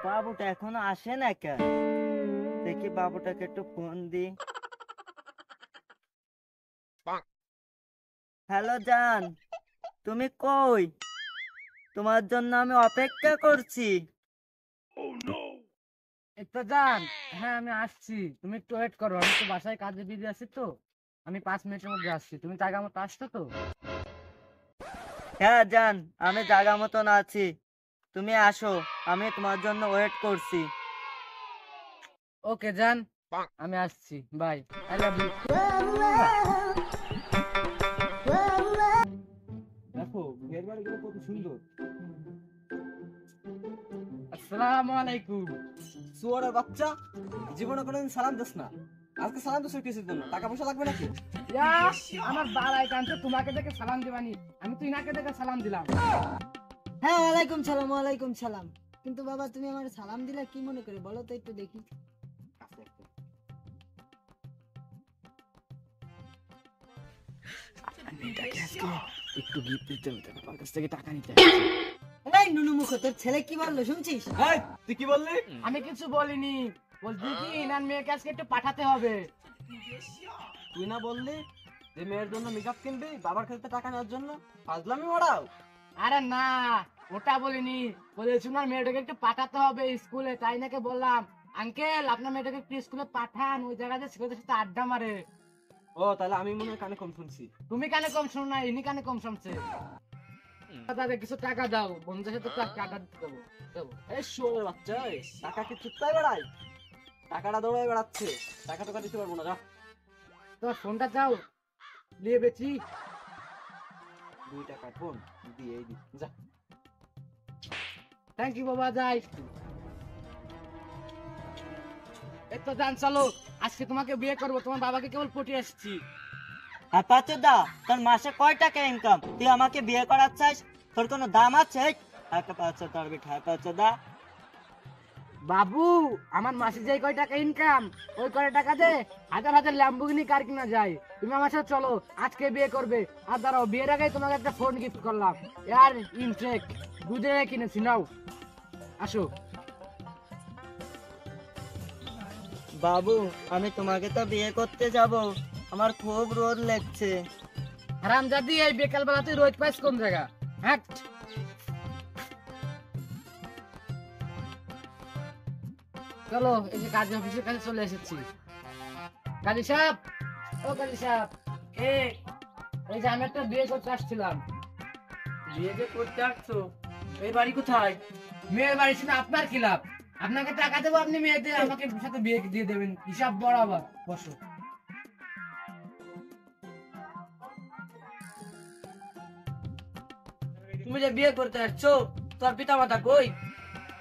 বাবুটা এখনো আসে না কেন? দেখি বাবুটাকে একটু ফোন দি। হ্যালো জান, তুমি কই? তোমার জন্য আমি অপেক্ষা করছি। তো জান, হ্যাঁ আমি আসছি, তুমি একটু ওয়েট করো, আমি তো বাসায় কাজে বিজি আছি, তো আমি 5 মিনিটের মধ্যে আসছি। তুমি জায়গা মতো আসছো তো? হ্যাঁ জান, আমি জায়গা মতন আছি, তুমি আসো, আমি তোমার জন্য ওয়েট করছি। ওকে জান, আমি আসছি, বাই, আই লাভ ইউ। দেখো মেয়ের বাড়িগুলো কত সুন্দর। আসসালামু আলাইকুম। শুয়োরের বাচ্চা, জীবনে কোনোদিন সালাম দিস না, আজকে সালাম দিস কিসের জন্য? টাকা পয়সা লাগবে নাকি? ইয়া, আমার বালাই কানছে, তোমাকে দেখে সালাম দিবানি, আমি তো ইনাকে দেখে সালাম দিলাম। হ্যাঁ, ওয়ালাইকুম সালাম, ওয়ালাইকুম সালাম। কিন্তু বাবা, তুমি আমার সালাম দিলে কি মনে করে বলো তো একটু দেখি। একটু গিফট দিতে হবে, আমার কাছ থেকে টাকা নিতে। এই নুনু মুখ, তোর ছেলে কি বললো শুনছিস? এই, তুই কি বললি? আমি কিছু বলিনি, বলছি কি ইনার মেয়েকে আজকে একটু পাঠাতে হবে। তুই না বললি যে মেয়ের জন্য মেকআপ কিনবি বাবার কাছে টাকা নেওয়ার জন্য? ফাজলামি ওড়াও। আরে না, ওটা বলিনি, বলেছি ওনার মেয়েটাকে একটু পাঠাতে হবে স্কুলে, তাই নাকি বললাম আঙ্কেল আপনার মেয়েটাকে একটু স্কুলে পাঠান, ওই জায়গাতে ছেলেদের সাথে আড্ডা মারে। ও তাহলে আমি মনে হয় কানে কম শুনছি। তুমি কানে কম শোনো না, ইনি কানে কম শুনছে। তাদের কিছু টাকা দাও, বন্ধুদের সাথে টাকা দিতে দেবো দেবো। এই শুয়োরের বাচ্চা, এই, টাকা কি চুপটাই বেড়ায়? টাকাটা দৌড়াই বেড়াচ্ছে, টাকা টাকা দিতে পারবো না, যা। তোমার ফোনটা দাও, নিয়ে বেচি। 2 টাকার ফোন দিয়েই দি, যা। থ্যাংক ইউ বাবা, যাই। এই তো জান, চলো আজকে তোমাকে বিয়ে করবো, তোমার বাবাকে কেবল পটিয়ে আসছি। আর পাচুদা, তোর মাসে কয় টাকা ইনকাম? তুই আমাকে বিয়ে করার চাস? তোর কোনো দাম আছে? তোর বিঠা পাচুদা। বাবু, আমার মাসে যে কয় টাকা ইনকাম, ওই কয় টাকা দে হাজার হাজার ল্যাম্বরগিনি কার কিনা যায়। তুমি আমার সাথে চলো, আজকে বিয়ে করবে। আর দাঁড়াও, বিয়ের আগে তোমাকে একটা ফোন গিফট করলাম, এয়ার ইনটেক, দুধে কিনেছি, নাও, আসো। বাবু, আমি তোমাকে তো বিয়ে করতে যাব, আমার খুব রোদ লাগছে। হারামজাদি, এই বিকাল বেলা তুই রোজ পাইস কোন জায়গা? হ্যাঁ, চলো, এই যে কাজী অফিসের কাছে চলে এসেছি। কাজী সাহেব, ও কাজী সাহেব, এই যে আমি একটা বিয়ে করতে আসছিলাম। বিয়ে যে করতে আসছো? এই বাড়ি কোথায়? মেয়ের বাড়ি শুনে আপনার কি লাভ? আপনাকে টাকা দেবো, আপনি মেয়েদের আমাকে সাথে বিয়ে দিয়ে দেবেন, হিসাব বরাবর। বসো। তুমি যে বিয়ে করতে আসছো, তোর পিতা মাতা কই?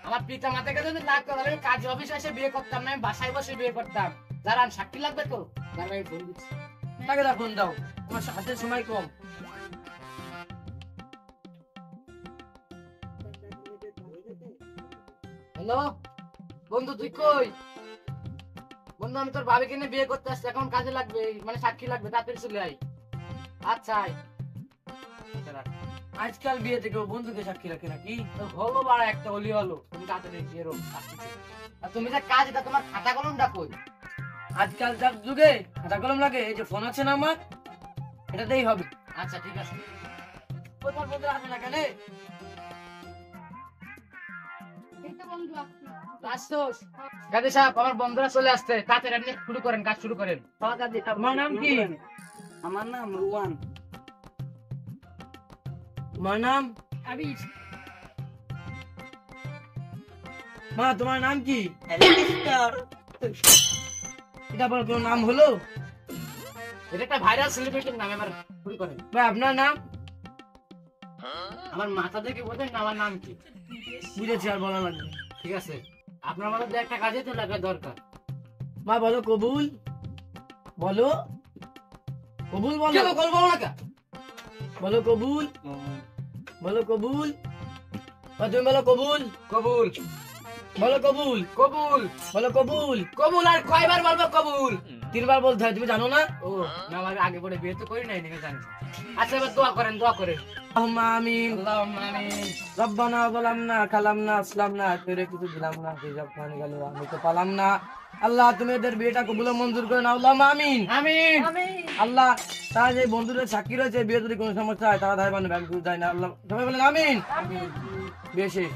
আমার পিতা মাতাকে যদি লাগতো তাহলে আমি কাজী অফিসে এসে বিয়ে করতাম না, আমি বাসায় বসে বিয়ে করতাম। দাঁড়ান, সাক্ষী লাগবে তো? দাঁড়ান, আমি ফোন দিচ্ছি। তাকে ফোন দাও, তোমার হাতে সময় কম। হ্যালো বন্ধু, তুই কই? বন্ধু, আমি তোর ভাবিকে নিয়ে বিয়ে করতে আসছি, এখন কাজে লাগবে, মানে সাক্ষী লাগবে, তাড়াতাড়ি চলে আয়। আচ্ছা আয়। আজকাল বিয়ে থেকেও বন্ধুকে সাক্ষী রাখে নাকি? তো হলো বাড়া, একটা হলি হলো, তুমি তাড়াতাড়ি বিয়ে রো, আসতেছি। আর তুমি যে কাজ, এটা তোমার খাতা কলমটা কই? আজকাল যার যুগে খাতা কলম লাগে, এই যে ফোন আছে না আমার, এটাতেই হবে। আচ্ছা ঠিক আছে। তোমার বন্ধু আসে না কেন? আসছোস? গাজী সাহেব, আমার বন্ধুরা চলে আসছে, তাড়াতাড়ি আপনি শুরু করেন, কাজ শুরু করেন। তোমার নাম কি? আমার নাম রুয়ান। তোমার নাম? আবির। মা, তোমার নাম কি? এটা আবার কোনো নাম হলো? এটা একটা ভাইরাল সেলিব্রিটির নাম, এবার শুরু করেন। ভাই, আপনার নাম? আমার মাথা থেকে বোঝেন না আমার নাম কি? বুঝেছি, আর বলা লাগবে। ঠিক আছে, আপনার মধ্যে একটা কাজে তো লাগা দরকার। মা, বলো কবুল। বলো কবুল, বলো। কেন কল বলো না কে? বলো কবুল, বলো কবুল। তুমি বলো কবুল। কবুল। বলো কবুল, কবুল। বলো কবুল। কবুল। আর কয়বার বলবো কবুল? 3 বার বলতে হয়, তুমি জানো না? ও না, আমি আগে পরে বিয়ে তো করি নাই, জানি। আচ্ছা, এবার দোয়া করেন, দোয়া করেন। আল্লাহুম্মা আমিন। রব্বানা যালামনা কালামনা আসলামনা তোরে কিছু দিলাম না হিজাব খান গেল আমি তো পালাম না। আল্লাহ তুমি এদের বিয়েটা কবুল ও মঞ্জুর করে নাও। আল্লাহুম্মা আমিন। আমিন। আল্লাহ তারা যে বন্ধুদের সাক্ষী রয়েছে বিয়ে যদি কোনো সমস্যা হয় তারা ধারে বান্ধব যায় না। আল্লাহ সবাই বলেন আমিন। বিয়ে শেষ।